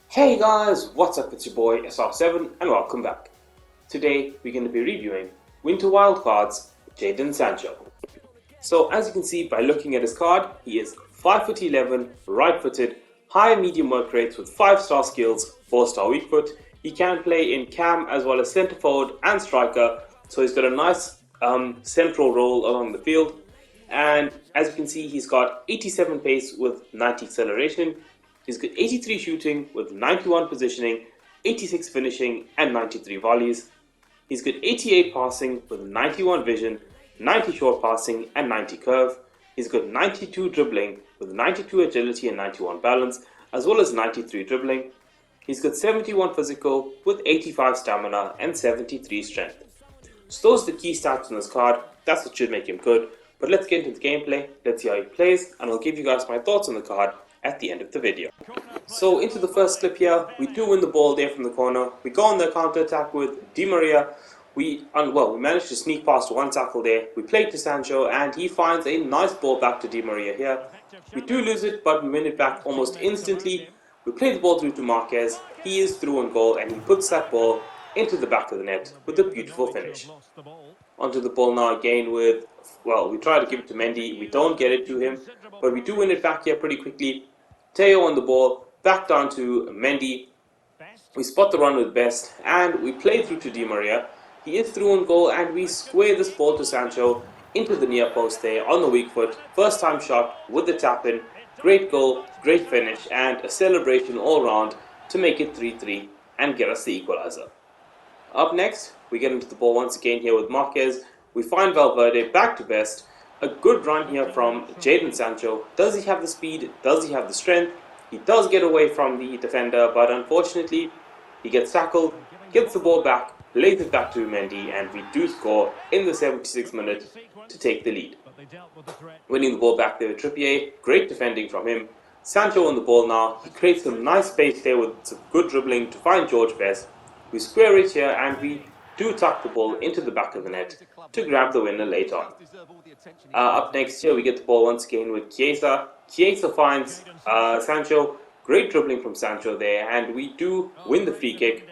Hey guys, what's up? It's your boy SR7 and welcome back. Today we're going to be reviewing Winter Wildcards Jadon Sancho. So as you can see by looking at his card, he is 5'11", right-footed, high and medium work rates with 5-star skills, 4-star weak foot. He can play in cam as well as centre forward and striker, so he's got a nice central role along the field. And as you can see, he's got 87 pace with 90 acceleration. He's got 83 shooting with 91 positioning, 86 finishing and 93 volleys. He's got 88 passing with 91 vision, 90 short passing and 90 curve. He's got 92 dribbling with 92 agility and 91 balance, as well as 93 dribbling. He's got 71 physical with 85 stamina and 73 strength. So those are the key stats on this card. That's what should make him good. But let's get into the gameplay, let's see how he plays, and I'll give you guys my thoughts on the card at the end of the video. So into the first clip here, we do win the ball there from the corner. We go on the counter attack with Di Maria. We managed to sneak past one tackle there. We play to Sancho and he finds a nice ball back to Di Maria here. We do lose it, but we win it back almost instantly. We play the ball through to Marquez. He is through on goal and he puts that ball into the back of the net with a beautiful finish. Onto the ball now again with, we try to give it to Mendy. We don't get it to him, but we do win it back here pretty quickly. Teo on the ball, back down to Mendy. We spot the run with Best and we play through to Di Maria. He is through on goal and we square this ball to Sancho into the near post there on the weak foot. First time shot with the tap in. Great goal, great finish and a celebration all round to make it 3-3 and get us the equalizer. Up next, we get into the ball once again here with Marquez. We find Valverde back to Best. A good run here from Jadon Sancho. Does he have the speed? Does he have the strength? He does get away from the defender, but unfortunately, he gets tackled, gets the ball back, lays it back to Mendy, and we do score in the 76th minute to take the lead. Winning the ball back there with Trippier. Great defending from him. Sancho on the ball now. He creates some nice space there with some good dribbling to find George Best. We square it here and we do tuck the ball into the back of the net to grab the winner late on. Up next here we get the ball once again with Chiesa. Chiesa finds Sancho. Great dribbling from Sancho there and we do win the free kick.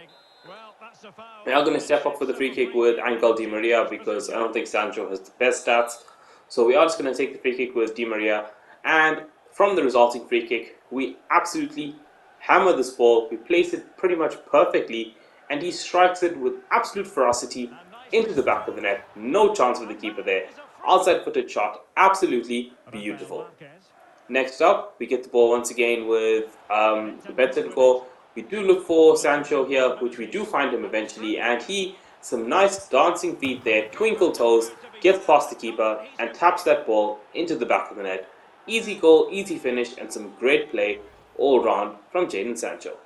We are going to step up for the free kick with Angel Di Maria because I don't think Sancho has the best stats. So we are just going to take the free kick with Di Maria, and from the resulting free kick we absolutely hammer this ball. We place it pretty much perfectly and he strikes it with absolute ferocity into the back of the net. No chance for the keeper there. Outside footed shot, absolutely beautiful. Next up, we get the ball once again with the Betis goal. We do look for Sancho here, which we do find him eventually, and he, some nice dancing feet there, twinkle toes, gets past the keeper and taps that ball into the back of the net. Easy goal, easy finish, and some great play all round from Jadon Sancho.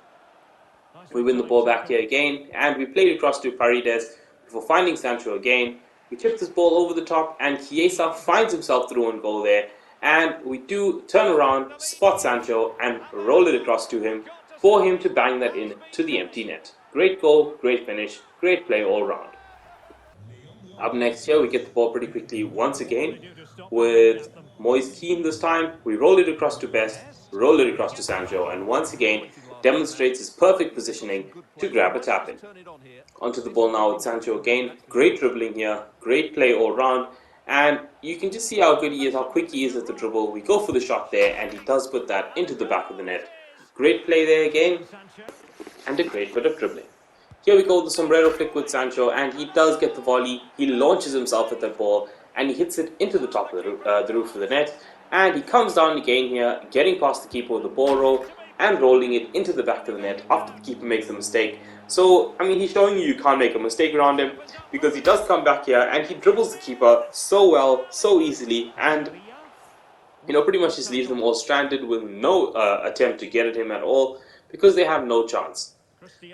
We win the ball back here again, and we play it across to Paredes before finding Sancho again. We tip this ball over the top, and Chiesa finds himself through on goal there. And we do turn around, spot Sancho, and roll it across to him for him to bang that in to the empty net. Great goal, great finish, great play all round. Up next here, we get the ball pretty quickly once again with Moise Kean this time. We roll it across to Best, roll it across to Sancho, and once again demonstrates his perfect positioning to grab a tap in. Onto the ball now with Sancho again. Great dribbling here, great play all round, and you can just see how good he is, how quick he is at the dribble. We go for the shot there and he does put that into the back of the net. Great play there again and a great bit of dribbling. Here we go, the sombrero flick with Sancho and he does get the volley. He launches himself at that ball and he hits it into the top of the roof of the net, and he comes down again here, getting past the keeper with the ball roll and rolling it into the back of the net after the keeper makes a mistake. So, I mean, he's showing you can't make a mistake around him because he does come back here and he dribbles the keeper so well, so easily, and pretty much just leaves them all stranded with no attempt to get at him at all because they have no chance.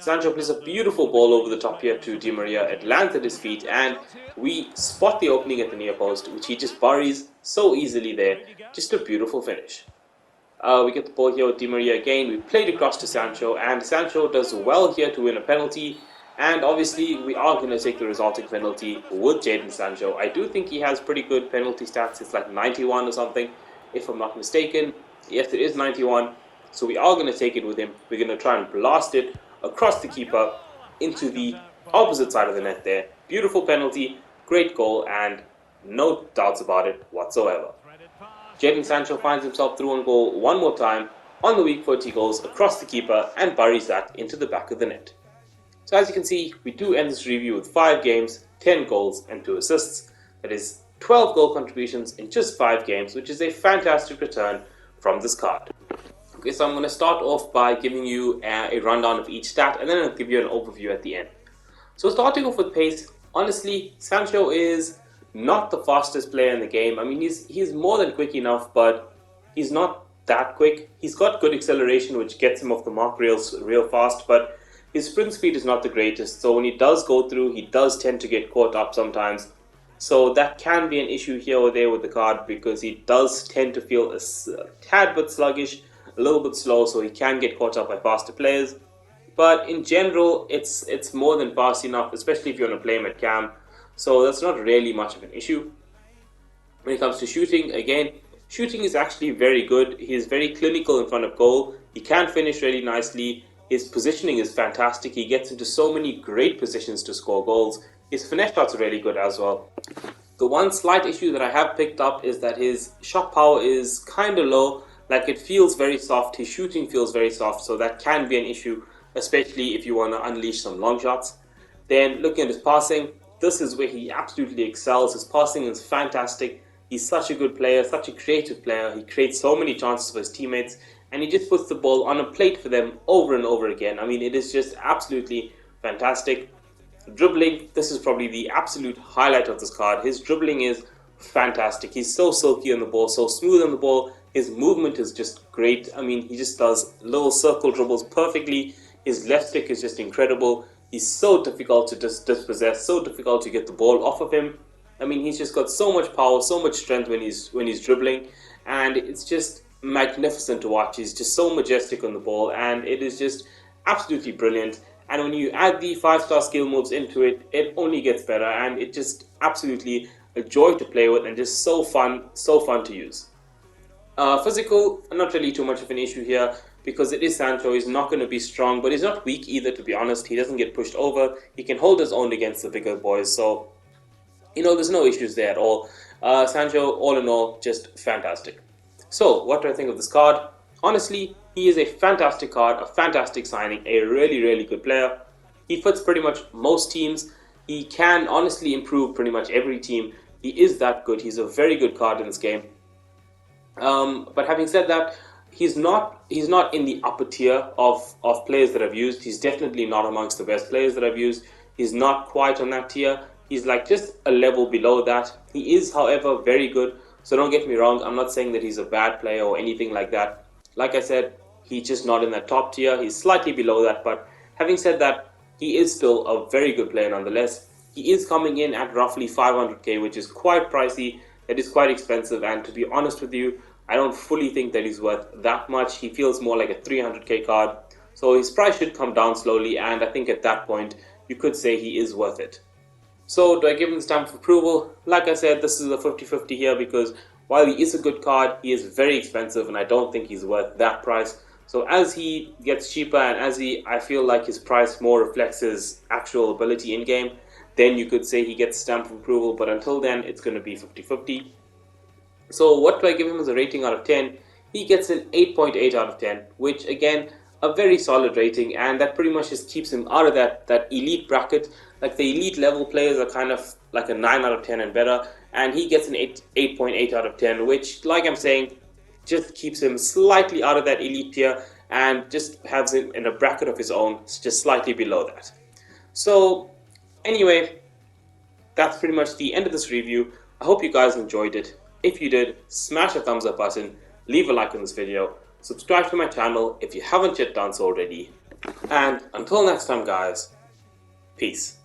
Sancho plays a beautiful ball over the top here to Di Maria. It lands at his feet and we spot the opening at the near post, which he just buries so easily there. Just a beautiful finish. We get the ball here with Di Maria again. We played across to Sancho and Sancho does well here to win a penalty, and obviously we are going to take the resulting penalty with Jadon Sancho. I do think he has pretty good penalty stats. It's like 91 or something if I'm not mistaken. Yes, it is 91. So we are going to take it with him. We're going to try and blast it across the keeper into the opposite side of the net there. Beautiful penalty, great goal, and no doubts about it whatsoever. Jadon Sancho finds himself through on goal one more time. On the weak foot, he goes across the keeper and buries that into the back of the net. So as you can see, we do end this review with 5 games, 10 goals and 2 assists. That is 12 goal contributions in just 5 games, which is a fantastic return from this card. Okay, so I'm going to start off by giving you a rundown of each stat, and then I'll give you an overview at the end. So starting off with pace, honestly, Sancho is not the fastest player in the game. I mean, he's more than quick enough, but he's not that quick. He's got good acceleration, which gets him off the mark real fast, but his sprint speed is not the greatest. So when he does go through, he does tend to get caught up sometimes. So that can be an issue here or there with the card, because he does tend to feel a tad bit sluggish, a little bit slow, so he can get caught up by faster players. But in general, it's more than fast enough, especially if you want to play him at cam. So that's not really much of an issue. When it comes to shooting, again, shooting is actually very good. He's very clinical in front of goal. He can finish really nicely. His positioning is fantastic. He gets into so many great positions to score goals. His finesse shots are really good as well. The one slight issue that I have picked up is that his shot power is kind of low. Like, it feels very soft. His shooting feels very soft, so that can be an issue, especially if you want to unleash some long shots. Then looking at his passing, this is where he absolutely excels. His passing is fantastic. He's such a good player, such a creative player. He creates so many chances for his teammates, and he just puts the ball on a plate for them over and over again. I mean, it is just absolutely fantastic. Dribbling, this is probably the absolute highlight of this card. His dribbling is fantastic. He's so silky on the ball, so smooth on the ball. His movement is just great. I mean, he just does little circle dribbles perfectly. His left stick is just incredible. He's so difficult to dispossess, so difficult to get the ball off of him. I mean, he's just got so much power, so much strength when he's dribbling, and it's just magnificent to watch. He's just so majestic on the ball, and it is just absolutely brilliant. And when you add the 5-star skill moves into it, it only gets better, and it just absolutely a joy to play with and just so fun to use. Physical, not really too much of an issue here, because it is Sancho. He's not going to be strong, but he's not weak either, to be honest. He doesn't get pushed over. He can hold his own against the bigger boys, so there's no issues there at all. Sancho, all in all, just fantastic. So, what do I think of this card? Honestly, he is a fantastic card, a fantastic signing, a really, really good player. He fits pretty much most teams. He can honestly improve pretty much every team. He is that good. He's a very good card in this game. But having said that, he's not in the upper tier of players that I've used. He's definitely not amongst the best players that I've used. He's not quite on that tier. He's like just a level below that. He is, however, very good. So don't get me wrong, I'm not saying that he's a bad player or anything like that. Like I said, he's just not in that top tier. He's slightly below that, but having said that, he is still a very good player nonetheless. He is coming in at roughly 500k, which is quite pricey. That is quite expensive, and to be honest with you, I don't fully think that he's worth that much. He feels more like a 300k card. So his price should come down slowly, and I think at that point, you could say he is worth it. So do I give him the stamp of approval? Like I said, this is a 50-50 here, because while he is a good card, he is very expensive, and I don't think he's worth that price. So as he gets cheaper, and I feel like his price more reflects his actual ability in-game, then you could say he gets stamp of approval, but until then, it's going to be 50-50. So what do I give him as a rating out of 10? He gets an 8.8 out of 10, which again, a very solid rating, and that pretty much just keeps him out of that elite bracket. Like, the elite level players are kind of like a 9 out of 10 and better, and he gets an 8.8 out of 10, which, like I'm saying, just keeps him slightly out of that elite tier and just has him in a bracket of his own, just slightly below that. So anyway, that's pretty much the end of this review. I hope you guys enjoyed it. If you did, smash the thumbs up button, leave a like on this video, subscribe to my channel if you haven't yet done so already, and until next time guys, peace.